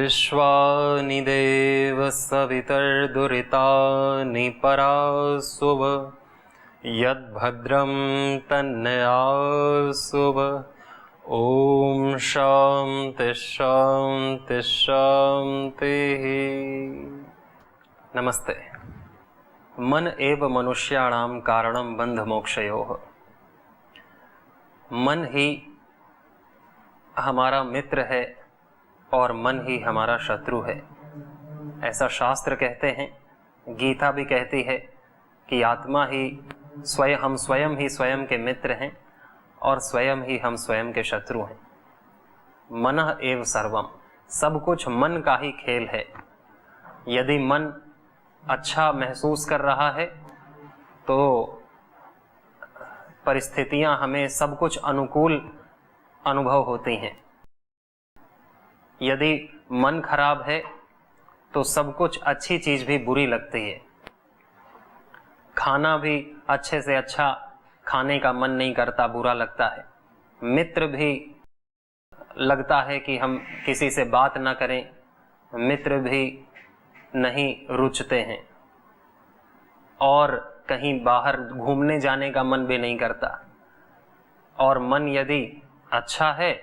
विश्वानि देव सवितर्दुरितानि परासुव यद्भद्रं तन्नयासुव। ओम शांति शांति शांति। नमस्ते। मन एव मनुष्याणां कारणं बंध मोक्षयोः। मन ही हमारा मित्र है और मन ही हमारा शत्रु है, ऐसा शास्त्र कहते हैं। गीता भी कहती है कि आत्मा ही हम स्वयं ही स्वयं के मित्र हैं और स्वयं ही हम स्वयं के शत्रु हैं। मनः एव सर्वम, सब कुछ मन का ही खेल है। यदि मन अच्छा महसूस कर रहा है तो परिस्थितियां हमें सब कुछ अनुकूल अनुभव होती हैं। यदि मन खराब है तो सब कुछ अच्छी चीज भी बुरी लगती है। खाना भी अच्छे से अच्छा खाने का मन नहीं करता, बुरा लगता है। मित्र भी लगता है कि हम किसी से बात ना करें, मित्र भी नहीं रुचते हैं। और कहीं बाहर घूमने जाने का मन भी नहीं करता। और मन यदि अच्छा है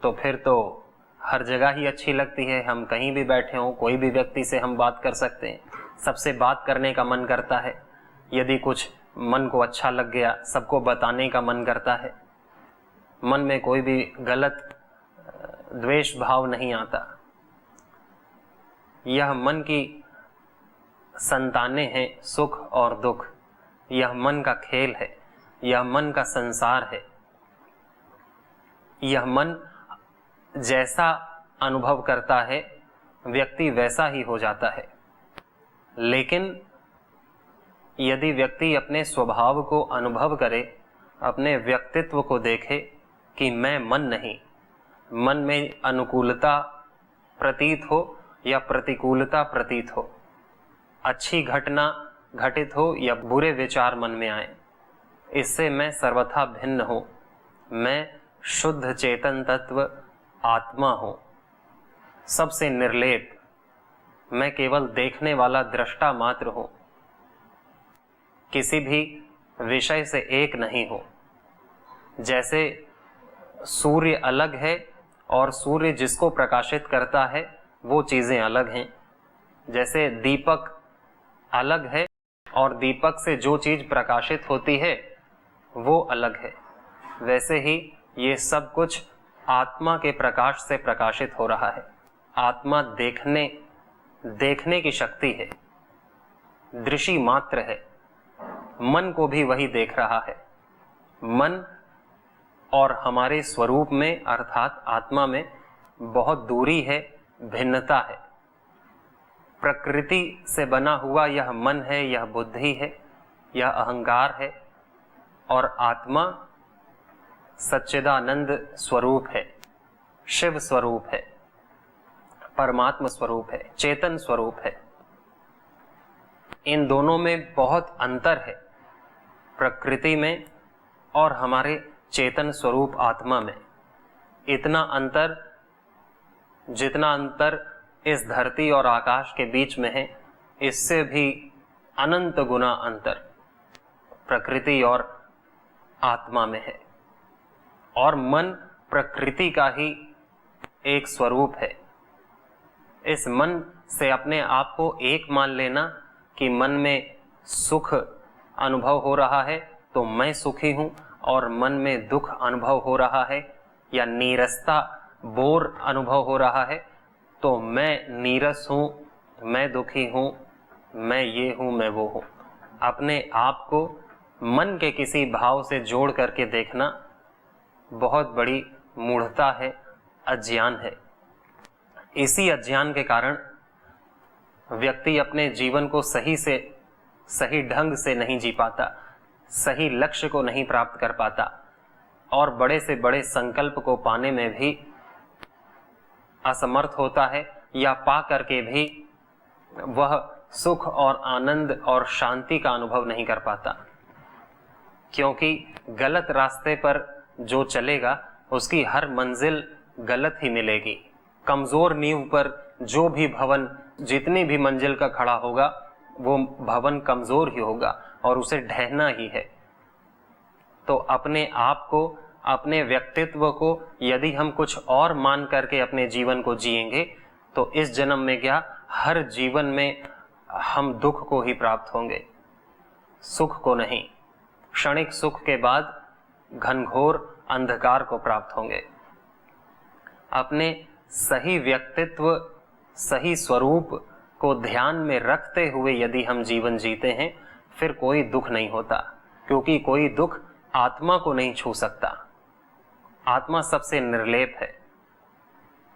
तो फिर तो हर जगह ही अच्छी लगती है। हम कहीं भी बैठे हों, कोई भी व्यक्ति से हम बात कर सकते हैं, सबसे बात करने का मन करता है। यदि कुछ मन को अच्छा लग गया, सबको बताने का मन करता है। मन में कोई भी गलत द्वेष भाव नहीं आता। यह मन की संतानें हैं, सुख और दुख। यह मन का खेल है, यह मन का संसार है। यह मन जैसा अनुभव करता है व्यक्ति वैसा ही हो जाता है। लेकिन यदि व्यक्ति अपने स्वभाव को अनुभव करे, अपने व्यक्तित्व को देखे कि मैं मन नहीं, मन में अनुकूलता प्रतीत हो या प्रतिकूलता प्रतीत हो, अच्छी घटना घटित हो या बुरे विचार मन में आए, इससे मैं सर्वथा भिन्न हूं। मैं शुद्ध चेतन तत्व आत्मा हूं, सबसे निर्लेप। मैं केवल देखने वाला दृष्टा मात्र हूं, किसी भी विषय से एक नहीं हूं। जैसे सूर्य अलग है और सूर्य जिसको प्रकाशित करता है वो चीजें अलग हैं। जैसे दीपक अलग है और दीपक से जो चीज प्रकाशित होती है वो अलग है, वैसे ही ये सब कुछ आत्मा के प्रकाश से प्रकाशित हो रहा है। आत्मा देखने की शक्ति है, दृष्टि मात्र है। मन को भी वही देख रहा है। मन और हमारे स्वरूप में अर्थात आत्मा में बहुत दूरी है, भिन्नता है। प्रकृति से बना हुआ यह मन है, यह बुद्धि है, यह अहंकार है। और आत्मा सच्चिदानंद स्वरूप है, शिव स्वरूप है, परमात्मा स्वरूप है, चेतन स्वरूप है। इन दोनों में बहुत अंतर है, प्रकृति में और हमारे चेतन स्वरूप आत्मा में। इतना अंतर, जितना अंतर इस धरती और आकाश के बीच में है, इससे भी अनंत गुना अंतर प्रकृति और आत्मा में है। और मन प्रकृति का ही एक स्वरूप है। इस मन से अपने आप को एक मान लेना कि मन में सुख अनुभव हो रहा है तो मैं सुखी हूं, और मन में दुख अनुभव हो रहा है या नीरसता, बोर अनुभव हो रहा है तो मैं नीरस हूं, मैं दुखी हूं, मैं ये हूं, मैं वो हूं। अपने आप को मन के किसी भाव से जोड़ करके देखना बहुत बड़ी मूढ़ता है, अज्ञान है। इसी अज्ञान के कारण व्यक्ति अपने जीवन को सही ढंग से नहीं जी पाता, सही लक्ष्य को नहीं प्राप्त कर पाता, और बड़े से बड़े संकल्प को पाने में भी असमर्थ होता है, या पा करके भी वह सुख और आनंद और शांति का अनुभव नहीं कर पाता। क्योंकि गलत रास्ते पर जो चलेगा उसकी हर मंजिल गलत ही मिलेगी। कमजोर नींव पर जो भी भवन जितनी भी मंजिल का खड़ा होगा वो भवन कमजोर ही होगा और उसे ढहना ही है। तो अपने आप को, अपने व्यक्तित्व को यदि हम कुछ और मान करके अपने जीवन को जिएंगे तो इस जन्म में क्या, हर जीवन में हम दुख को ही प्राप्त होंगे, सुख को नहीं। क्षणिक सुख के बाद घनघोर अंधकार को प्राप्त होंगे। अपने सही व्यक्तित्व, सही स्वरूप को ध्यान में रखते हुए यदि हम जीवन जीते हैं फिर कोई दुख नहीं होता, क्योंकि कोई दुख आत्मा को नहीं छू सकता। आत्मा सबसे निर्लेप है।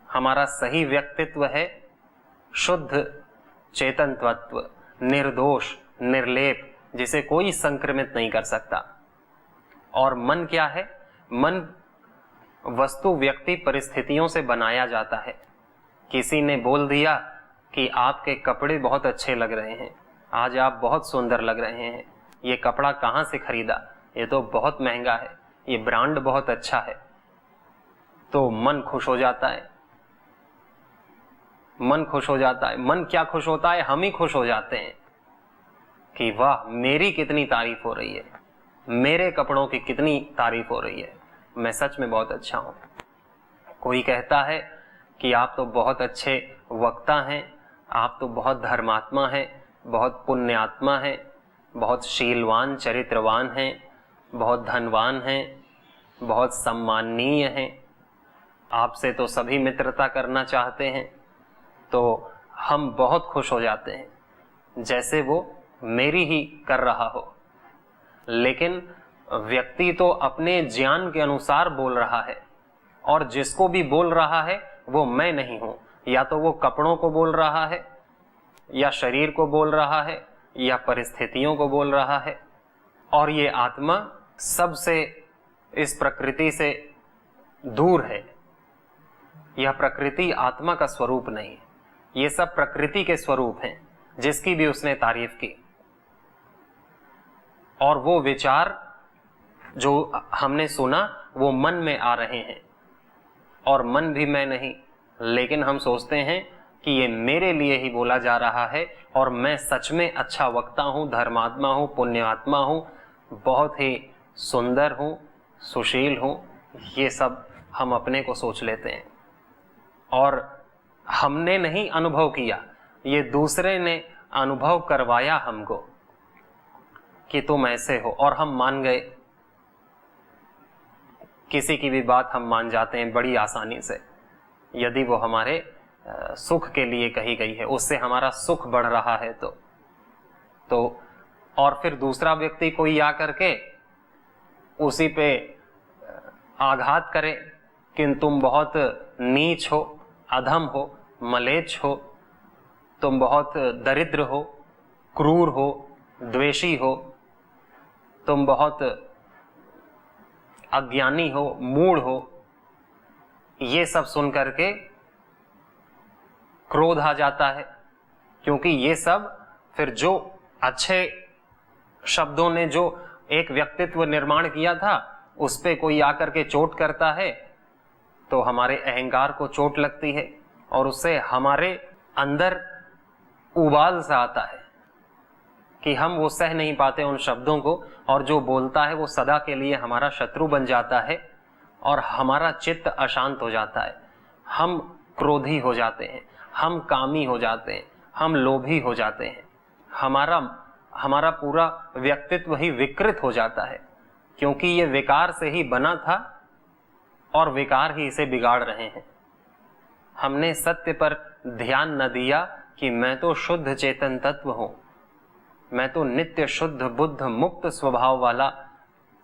हमारा सही व्यक्तित्व है शुद्ध चेतन तत्व, निर्दोष, निर्लेप, जिसे कोई संक्रमित नहीं कर सकता। और मन क्या है? मन वस्तु, व्यक्ति, परिस्थितियों से बनाया जाता है। किसी ने बोल दिया कि आपके कपड़े बहुत अच्छे लग रहे हैं, आज आप बहुत सुंदर लग रहे हैं, ये कपड़ा कहाँ से खरीदा, ये तो बहुत महंगा है, ये ब्रांड बहुत अच्छा है, तो मन खुश हो जाता है। मन खुश हो जाता है। मन क्या खुश होता है? हम ही खुश हो जाते हैं कि वाह, मेरी कितनी तारीफ हो रही है, मेरे कपड़ों की कितनी तारीफ हो रही है, मैं सच में बहुत अच्छा हूं। कोई कहता है कि आप तो बहुत अच्छे वक्ता हैं, आप तो बहुत धर्मात्मा हैं, बहुत पुण्यात्मा हैं, बहुत शीलवान, चरित्रवान हैं, बहुत धनवान हैं, बहुत सम्माननीय हैं, आपसे तो सभी मित्रता करना चाहते हैं। तो हम बहुत खुश हो जाते हैं, जैसे वो मेरी ही कर रहा हो। लेकिन व्यक्ति तो अपने ज्ञान के अनुसार बोल रहा है, और जिसको भी बोल रहा है वो मैं नहीं हूं। या तो वो कपड़ों को बोल रहा है, या शरीर को बोल रहा है, या परिस्थितियों को बोल रहा है। और ये आत्मा सबसे, इस प्रकृति से दूर है। यह प्रकृति आत्मा का स्वरूप नहीं, ये सब प्रकृति के स्वरूप हैं, जिसकी भी उसने तारीफ की। और वो विचार जो हमने सुना वो मन में आ रहे हैं, और मन भी मैं नहीं, लेकिन हम सोचते हैं कि ये मेरे लिए ही बोला जा रहा है और मैं सच में अच्छा वक्ता हूं, धर्मात्मा हूं, पुण्यात्मा हूं, बहुत ही सुंदर हूं, सुशील हूं। ये सब हम अपने को सोच लेते हैं, और हमने नहीं अनुभव किया, ये दूसरे ने अनुभव करवाया हमको कि तुम ऐसे हो, और हम मान गए। किसी की भी बात हम मान जाते हैं बड़ी आसानी से, यदि वो हमारे सुख के लिए कही गई है, उससे हमारा सुख बढ़ रहा है तो और फिर दूसरा व्यक्ति कोई आ करके उसी पे आघात करे कि तुम बहुत नीच हो, अधम हो, मलेच्छ हो, तुम बहुत दरिद्र हो, क्रूर हो, द्वेषी हो, तुम बहुत अज्ञानी हो, मूढ़ हो। ये सब सुन करके क्रोध आ जाता है, क्योंकि ये सब फिर जो अच्छे शब्दों ने जो एक व्यक्तित्व निर्माण किया था उस पे कोई आकर के चोट करता है तो हमारे अहंकार को चोट लगती है, और उससे हमारे अंदर उबाल सा आता है कि हम वो सह नहीं पाते उन शब्दों को, और जो बोलता है वो सदा के लिए हमारा शत्रु बन जाता है, और हमारा चित्त अशांत हो जाता है। हम क्रोधी हो जाते हैं, हम कामी हो जाते हैं, हम लोभी हो जाते हैं, हमारा पूरा व्यक्तित्व ही विकृत हो जाता है, क्योंकि ये विकार से ही बना था और विकार ही इसे बिगाड़ रहे हैं। हमने सत्य पर ध्यान न दिया कि मैं तो शुद्ध चेतन तत्व हूं, मैं तो नित्य शुद्ध बुद्ध मुक्त स्वभाव वाला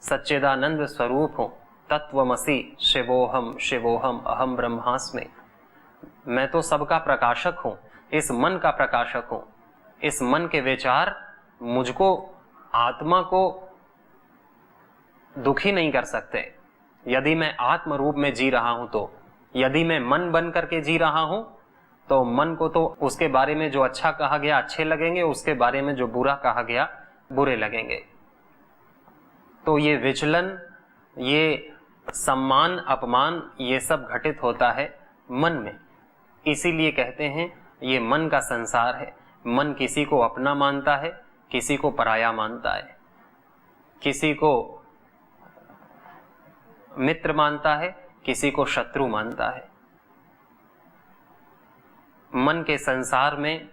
सच्चिदानंद स्वरूप हूं। तत्वमसि शिवोहम शिवोहम अहम ब्रह्मास्मि। मैं तो सबका प्रकाशक हूं, इस मन का प्रकाशक हूं। इस मन के विचार मुझको, आत्मा को दुखी नहीं कर सकते। यदि मैं आत्म रूप में जी रहा हूं तो, यदि मैं मन बन करके जी रहा हूं तो मन को तो उसके बारे में जो अच्छा कहा गया अच्छे लगेंगे, उसके बारे में जो बुरा कहा गया बुरे लगेंगे। तो ये विचलन, ये सम्मान अपमान, ये सब घटित होता है मन में। इसीलिए कहते हैं ये मन का संसार है। मन किसी को अपना मानता है, किसी को पराया मानता है, किसी को मित्र मानता है, किसी को शत्रु मानता है। मन के संसार में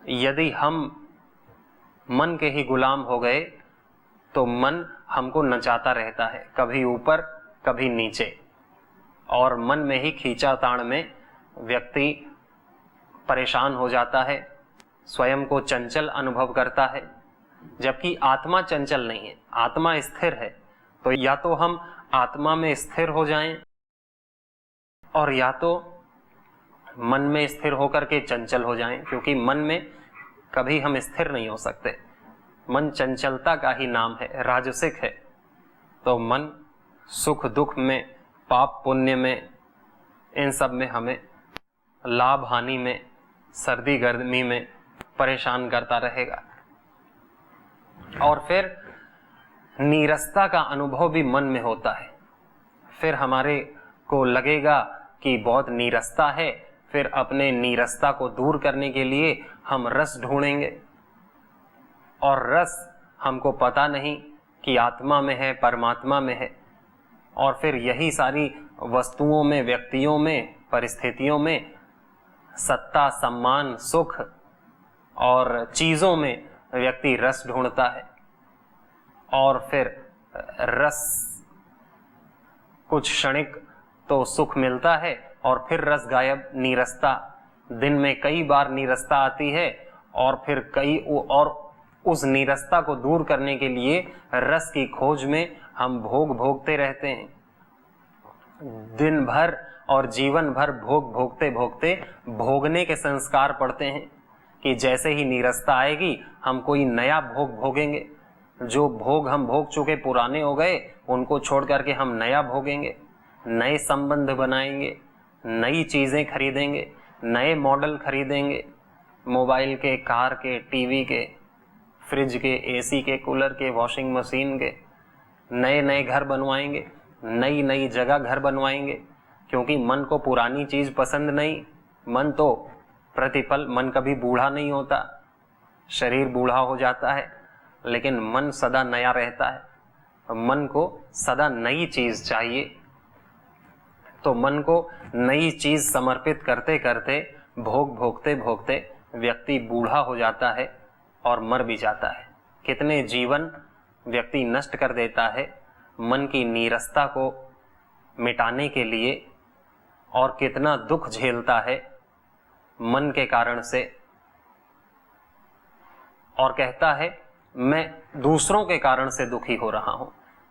यदि हम मन के ही गुलाम हो गए तो मन हमको नचाता रहता है, कभी ऊपर कभी नीचे, और मन में ही खींचाताण में व्यक्ति परेशान हो जाता है, स्वयं को चंचल अनुभव करता है। जबकि आत्मा चंचल नहीं है, आत्मा स्थिर है। तो या तो हम आत्मा में स्थिर हो जाएं और या तो मन में स्थिर होकर के चंचल हो जाएं, क्योंकि मन में कभी हम स्थिर नहीं हो सकते। मन चंचलता का ही नाम है, राजसिक है। तो मन सुख दुख में, पाप पुण्य में, इन सब में हमें लाभ हानि में, सर्दी गर्मी में परेशान करता रहेगा। और फिर नीरसता का अनुभव भी मन में होता है। फिर हमारे को लगेगा कि बहुत नीरसता है, फिर अपने नीरसता को दूर करने के लिए हम रस ढूंढेंगे, और रस हमको पता नहीं कि आत्मा में है, परमात्मा में है। और फिर यही सारी वस्तुओं में, व्यक्तियों में, परिस्थितियों में, सत्ता, सम्मान, सुख और चीजों में व्यक्ति रस ढूंढता है। और फिर रस कुछ क्षणिक तो सुख मिलता है और फिर रस गायब, नीरसता। दिन में कई बार नीरसता आती है और फिर और उस नीरसता को दूर करने के लिए रस की खोज में हम भोगते रहते हैं। दिन भर और जीवन भर भोगते भोगते भोगने के संस्कार पड़ते हैं कि जैसे ही नीरसता आएगी हम कोई नया भोग भोगेंगे। जो भोग हम भोग चुके पुराने हो गए, उनको छोड़ करके हम नया भोगेंगे, नए संबंध बनाएंगे, नई चीजें खरीदेंगे, नए मॉडल खरीदेंगे, मोबाइल के, कार के, टीवी के, फ्रिज के, एसी के, कूलर के, वॉशिंग मशीन के, नए नए घर बनवाएंगे, नई नई जगह घर बनवाएंगे। क्योंकि मन को पुरानी चीज पसंद नहीं। मन तो प्रतिपल, मन कभी बूढ़ा नहीं होता, शरीर बूढ़ा हो जाता है, लेकिन मन सदा नया रहता है। मन को सदा नई चीज चाहिए। तो मन को नई चीज समर्पित करते करते, भोगते भोगते व्यक्ति बूढ़ा हो जाता है और मर भी जाता है। कितने जीवन व्यक्ति नष्ट कर देता है मन की नीरसता को मिटाने के लिए, और कितना दुख झेलता है मन के कारण से। और कहता है मैं दूसरों के कारण से दुखी हो रहा हूं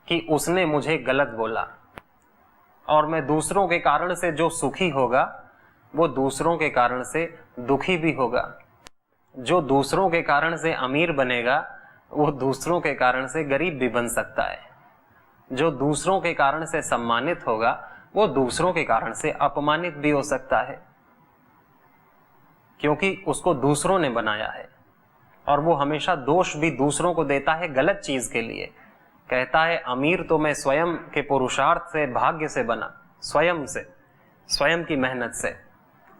कि उसने मुझे गलत बोला, और मैं दूसरों के कारण से जो सुखी होगा वो दूसरों के कारण से दुखी भी होगा। जो दूसरों के कारण से अमीर बनेगा वो दूसरों के कारण से गरीब भी बन सकता है। जो दूसरों के कारण से सम्मानित होगा वो दूसरों के कारण से अपमानित भी हो सकता है, क्योंकि उसको दूसरों ने बनाया है। और वो हमेशा दोष भी दूसरों को देता है गलत चीज के लिए। कहता है अमीर तो मैं स्वयं के पुरुषार्थ से, भाग्य से बना, स्वयं से, स्वयं की मेहनत से।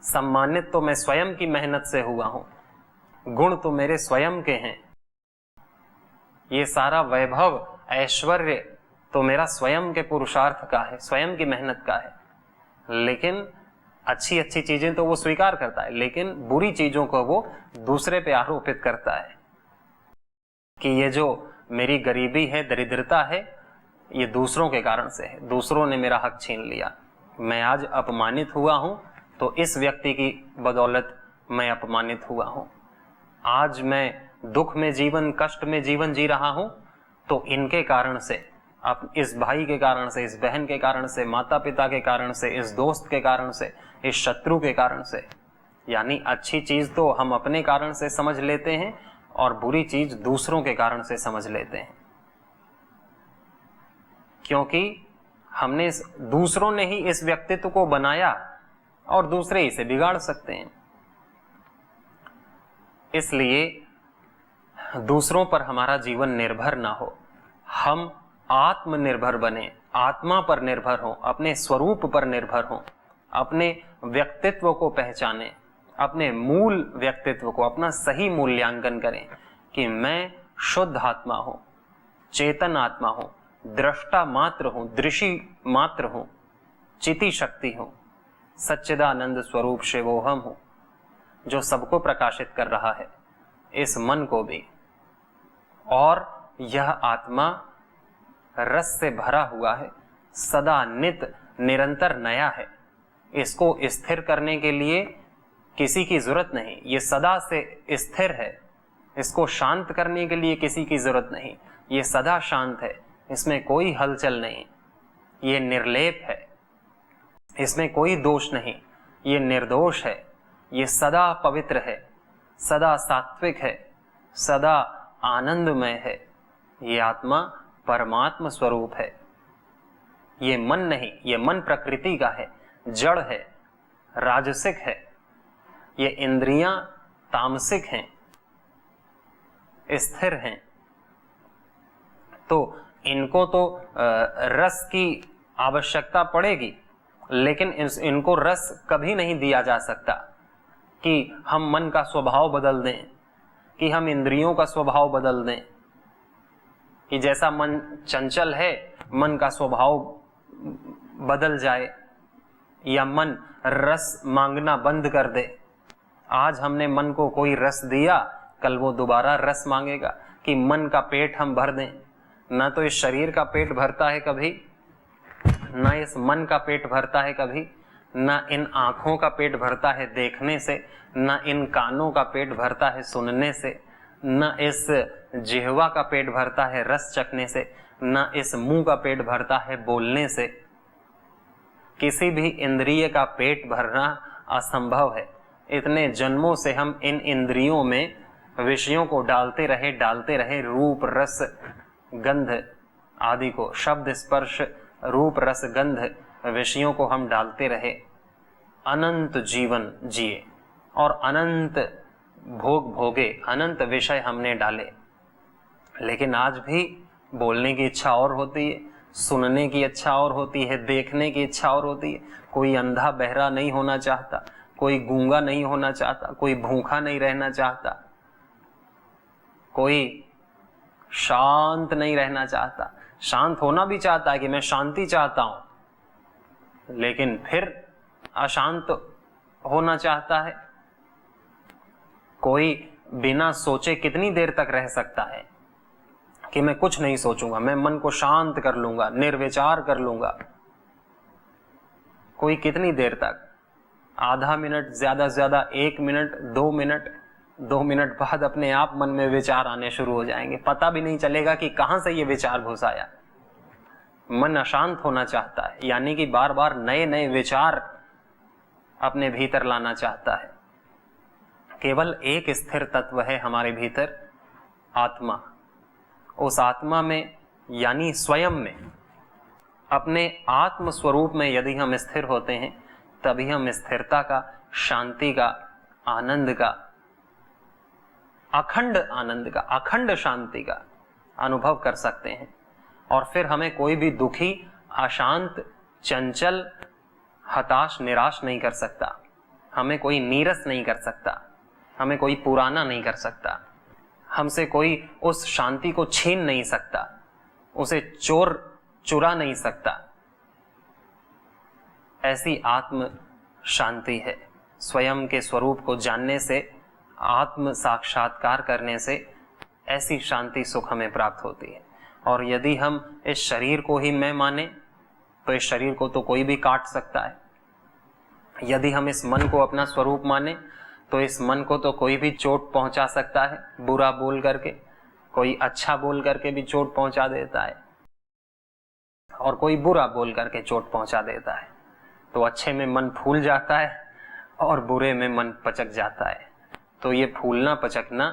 सम्मानित तो मैं स्वयं की मेहनत से हुआ हूं, गुण तो मेरे स्वयं के हैं। ये सारा वैभव, ऐश्वर्य तो मेरा स्वयं के पुरुषार्थ का है, स्वयं की मेहनत का है। लेकिन अच्छी अच्छी चीजें तो वो स्वीकार करता है, लेकिन बुरी चीजों को वो दूसरे पे आरोपित करता है कि ये जो मेरी गरीबी है, दरिद्रता है, ये दूसरों के कारण से है, दूसरों ने मेरा हक छीन लिया। मैं आज अपमानित हुआ हूं तो इस व्यक्ति की बदौलत मैं अपमानित हुआ हूं। आज मैं दुख में जीवन, कष्ट में जीवन जी रहा हूं तो इनके कारण से, आप इस भाई के कारण से, इस बहन के कारण से, माता पिता के कारण से, इस दोस्त के कारण से, इस शत्रु के कारण से। यानी अच्छी चीज तो हम अपने कारण से समझ लेते हैं और बुरी चीज दूसरों के कारण से समझ लेते हैं, क्योंकि हमने दूसरों ने ही इस व्यक्तित्व को बनाया और दूसरे इसे बिगाड़ सकते हैं। इसलिए दूसरों पर हमारा जीवन निर्भर ना हो, हम आत्मनिर्भर बने, आत्मा पर निर्भर हो, अपने स्वरूप पर निर्भर हो, अपने व्यक्तित्व को पहचाने, अपने मूल व्यक्तित्व को, अपना सही मूल्यांकन करें कि मैं शुद्ध आत्मा हूं, चेतन आत्मा हूं, दृष्टा मात्र हूं, दृषि मात्र हूं, चिति शक्ति हूं, सच्चिदानंद स्वरूप शिवोहम हूं, जो सबको प्रकाशित कर रहा है, इस मन को भी। और यह आत्मा रस से भरा हुआ है, सदा नित निरंतर नया है। इसको स्थिर करने के लिए किसी की जरूरत नहीं, ये सदा से स्थिर है। इसको शांत करने के लिए किसी की जरूरत नहीं, ये सदा शांत है, इसमें कोई हलचल नहीं, ये निर्लेप है, इसमें कोई दोष नहीं, ये निर्दोष है, ये सदा पवित्र है, सदा सात्विक है, सदा आनंदमय है। ये आत्मा परमात्म स्वरूप है। ये मन नहीं, ये मन प्रकृति का है, जड़ है, राजसिक है। ये इंद्रियां तामसिक हैं, स्थिर हैं। तो इनको तो रस की आवश्यकता पड़ेगी, लेकिन इनको रस कभी नहीं दिया जा सकता कि हम मन का स्वभाव बदल दें, कि हम इंद्रियों का स्वभाव बदल दें, कि जैसा मन चंचल है मन का स्वभाव बदल जाए, या मन रस मांगना बंद कर दे। आज हमने मन को कोई रस दिया, कल वो दोबारा रस मांगेगा, कि मन का पेट हम भर दें। ना तो इस शरीर का पेट भरता है कभी, ना इस मन का पेट भरता है कभी, ना इन आंखों का पेट भरता है देखने से, ना इन कानों का पेट भरता है सुनने से, ना इस जिह्वा का पेट भरता है रस चखने से, ना इस मुंह का पेट भरता है बोलने से। किसी भी इंद्रिय का पेट भरना असंभव है। इतने जन्मों से हम इन इंद्रियों में विषयों को डालते रहे, रूप रस गंध आदि को, शब्द स्पर्श रूप रस गंध विषयों को हम डालते रहे, अनंत जीवन जिए और अनंत भोग भोगे, अनंत विषय हमने डाले। लेकिन आज भी बोलने की इच्छा और होती है, सुनने की इच्छा और होती है, देखने की इच्छा और होती है। कोई अंधा बहरा नहीं होना चाहता, कोई गूंगा नहीं होना चाहता, कोई भूखा नहीं रहना चाहता, कोई शांत नहीं रहना चाहता। शांत होना भी चाहता है कि मैं शांति चाहता हूं, लेकिन फिर अशांत होना चाहता है। कोई बिना सोचे कितनी देर तक रह सकता है कि मैं कुछ नहीं सोचूंगा, मैं मन को शांत कर लूंगा, निर्विचार कर लूंगा। कोई कितनी देर तक, आधा मिनट, ज्यादा से ज्यादा 1 मिनट, 2 मिनट, 2 मिनट बाद अपने आप मन में विचार आने शुरू हो जाएंगे, पता भी नहीं चलेगा कि कहां से ये विचार घुस आया। मन अशांत होना चाहता है, यानी कि बार बार नए नए विचार अपने भीतर लाना चाहता है। केवल एक स्थिर तत्व है हमारे भीतर, आत्मा। उस आत्मा में यानी स्वयं में, अपने आत्म स्वरूप में यदि हम स्थिर होते हैं, तभी हम स्थिरता का, शांति का, आनंद का, अखंड आनंद का, अखंड शांति का अनुभव कर सकते हैं। और फिर हमें कोई भी दुखी, अशांत, चंचल, हताश, निराश नहीं कर सकता, हमें कोई नीरस नहीं कर सकता, हमें कोई पुराना नहीं कर सकता, हमसे कोई उस शांति को छीन नहीं सकता, उसे चुरा नहीं सकता। ऐसी आत्म शांति है। स्वयं के स्वरूप को जानने से, आत्म साक्षात्कार करने से ऐसी शांति, सुख हमें प्राप्त होती है। और यदि हम इस शरीर को ही मैं माने, तो इस शरीर को तो कोई भी काट सकता है। यदि हम इस मन को अपना स्वरूप माने, तो इस मन को तो कोई भी चोट पहुंचा सकता है, बुरा बोल करके, कोई अच्छा बोल करके भी चोट पहुंचा देता है, और कोई बुरा बोल करके चोट पहुंचा देता है। तो अच्छे में मन फूल जाता है और बुरे में मन पचक जाता है। तो ये फूलना पचकना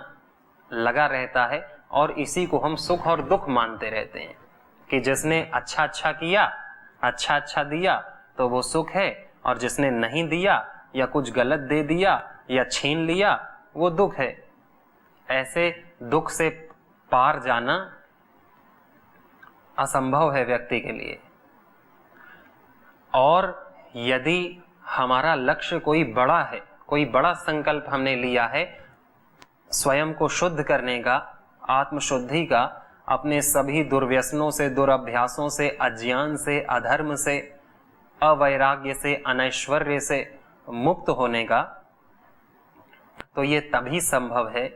लगा रहता है, और इसी को हम सुख और दुख मानते रहते हैं कि जिसने अच्छा अच्छा किया, अच्छा अच्छा दिया, तो वो सुख है, और जिसने नहीं दिया या कुछ गलत दे दिया या छीन लिया, वो दुख है। ऐसे दुख से पार जाना असंभव है व्यक्ति के लिए। और यदि हमारा लक्ष्य कोई बड़ा है, कोई बड़ा संकल्प हमने लिया है स्वयं को शुद्ध करने का, आत्मशुद्धि का, अपने सभी दुर्व्यसनों से, दुरभ्यासों से, अज्ञान से, अधर्म से, अवैराग्य से, अनैश्वर्य से मुक्त होने का, तो ये तभी संभव है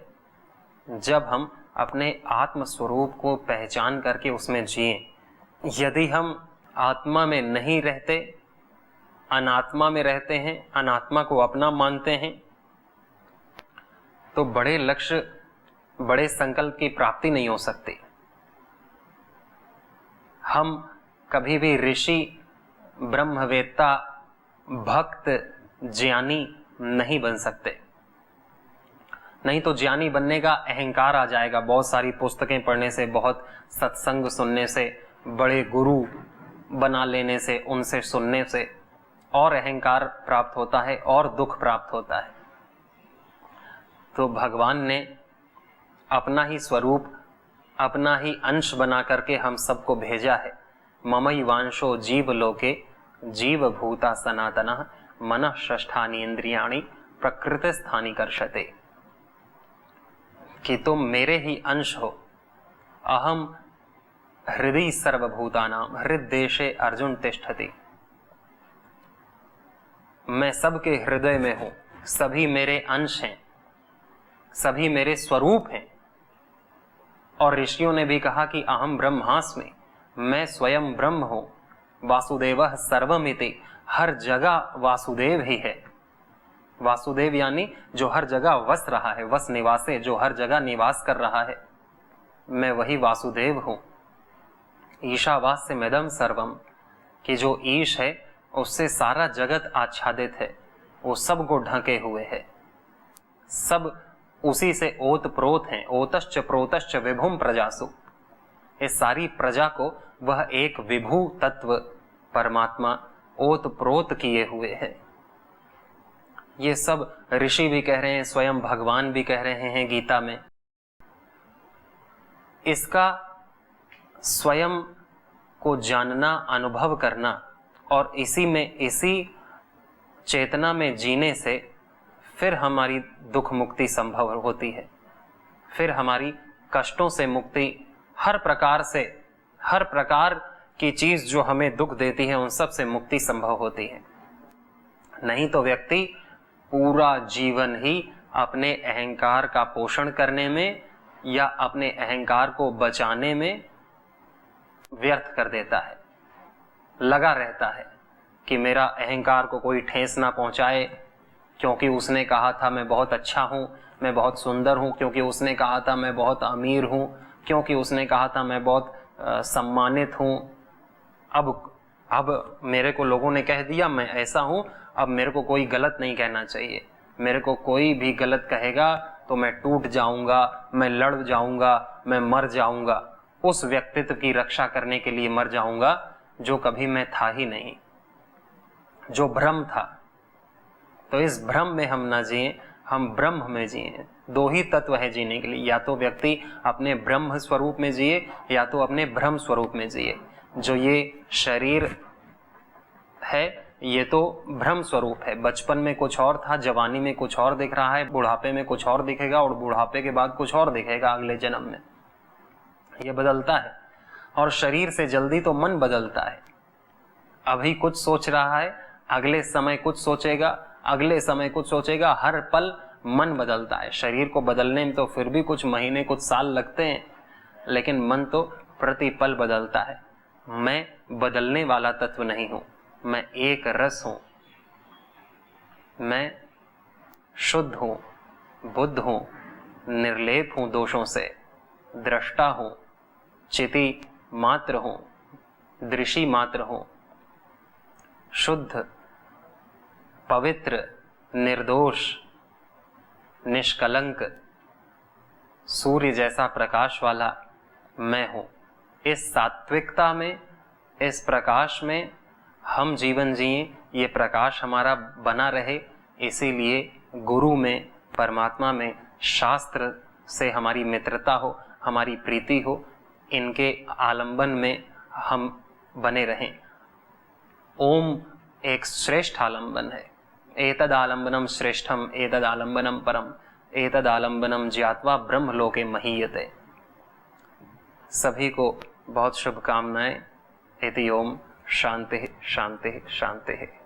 जब हम अपने आत्म स्वरूप को पहचान करके उसमें जिएं। यदि हम आत्मा में नहीं रहते, अनात्मा में रहते हैं, अनात्मा को अपना मानते हैं, तो बड़े लक्ष्य, बड़े संकल्प की प्राप्ति नहीं हो सकती। हम कभी भी ऋषि, ब्रह्मवेत्ता, भक्त, ज्ञानी नहीं बन सकते। नहीं तो ज्ञानी बनने का अहंकार आ जाएगा, बहुत सारी पुस्तकें पढ़ने से, बहुत सत्संग सुनने से, बड़े गुरु बना लेने से, उनसे सुनने से और अहंकार प्राप्त होता है और दुख प्राप्त होता है। तो भगवान ने अपना ही स्वरूप, अपना ही अंश बना करके हम सबको भेजा है। ममैवांशो जीव लोके जीव भूता सनातनः मनः षष्ठानि इंद्रियाणि प्रकृति स्थानी कर्षते, कि तुम मेरे ही अंश हो। अहम हृदय सर्वभूतानां हृद्देशे अर्जुन तिष्ठति, मैं सबके हृदय में हूं, सभी मेरे अंश हैं, सभी मेरे स्वरूप हैं। और ऋषियों ने भी कहा कि अहम ब्रह्मास्मि, मैं स्वयं ब्रह्म हूं। वासुदेवः सर्वमिति, हर जगह वासुदेव ही है। वासुदेव यानी जो हर जगह वस रहा है, वस निवासे, जो हर जगह निवास कर रहा है, मैं वही वासुदेव हूं। ईशावास्यमिदं सर्वम, कि जो ईश है उससे सारा जगत आच्छादित है, वो सब को ढके हुए है, सब उसी से ओत प्रोत हैं। ओतश्च प्रोतश्च विभुम प्रजासु, इस सारी प्रजा को वह एक विभु तत्व परमात्मा ओत प्रोत किए हुए है। ये सब ऋषि भी कह रहे हैं, स्वयं भगवान भी कह रहे हैं गीता में। इसका स्वयं को जानना, अनुभव करना और इसी में, इसी चेतना में जीने से फिर हमारी दुख मुक्ति संभव होती है। फिर हमारी कष्टों से मुक्ति, हर प्रकार से, हर प्रकार की चीज जो हमें दुख देती है उन सब से मुक्ति संभव होती है। नहीं तो व्यक्ति पूरा जीवन ही अपने अहंकार का पोषण करने में या अपने अहंकार को बचाने में व्यर्थ कर देता है, लगा रहता है कि मेरा अहंकार को कोई ठेस ना पहुंचाए, क्योंकि उसने कहा था मैं बहुत अच्छा हूं, मैं बहुत सुंदर हूं, क्योंकि उसने कहा था मैं बहुत अमीर हूं, क्योंकि उसने कहा था मैं बहुत सम्मानित हूं। अब मेरे को लोगों ने कह दिया मैं ऐसा हूं, अब मेरे को कोई गलत नहीं कहना चाहिए। मेरे को कोई भी गलत कहेगा तो मैं टूट जाऊंगा, मैं लड़ जाऊंगा, मैं मर जाऊंगा। उस व्यक्तित्व की रक्षा करने के लिए मर जाऊंगा जो कभी मैं था ही नहीं, जो भ्रम था। तो इस भ्रम में हम ना जिए, हम ब्रह्म में जिए। दो ही तत्व है जीने के लिए, या तो व्यक्ति अपने ब्रह्म स्वरूप में जिए या तो अपने भ्रम स्वरूप में जिए। जो ये शरीर है ये तो भ्रम स्वरूप है, बचपन में कुछ और था, जवानी में कुछ और दिख रहा है, बुढ़ापे में कुछ और दिखेगा और बुढ़ापे के बाद कुछ और दिखेगा अगले जन्म में। ये बदलता है। और शरीर से जल्दी तो मन बदलता है। अभी कुछ सोच रहा है, अगले समय कुछ सोचेगा, अगले समय कुछ सोचेगा, हर पल मन बदलता है। शरीर को बदलने में तो फिर भी कुछ महीने, कुछ साल लगते हैं, लेकिन मन तो प्रति पल बदलता है। मैं बदलने वाला तत्व नहीं हूं, मैं एक रस हूं, मैं शुद्ध हूं, बुद्ध हूं, निर्लेप हूं दोषों से, दृष्टा हूं, चिति मात्र हूं, दृषि मात्र हूं, शुद्ध, पवित्र, निर्दोष, निष्कलंक, सूर्य जैसा प्रकाश वाला मैं हूं। इस सात्विकता में, इस प्रकाश में हम जीवन जिए, ये प्रकाश हमारा बना रहे, इसीलिए गुरु में, परमात्मा में, शास्त्र से हमारी मित्रता हो, हमारी प्रीति हो, इनके आलंबन में हम बने रहें। ओम एक श्रेष्ठ आलंबन है। एतद आलंबनम श्रेष्ठम एतद आलंबनम परम एतद आलंबनम ज्ञात्वा ब्रह्मलोके महीयते। सभी को बहुत शुभकामनाएं। इति ओम शांति शांति शांति।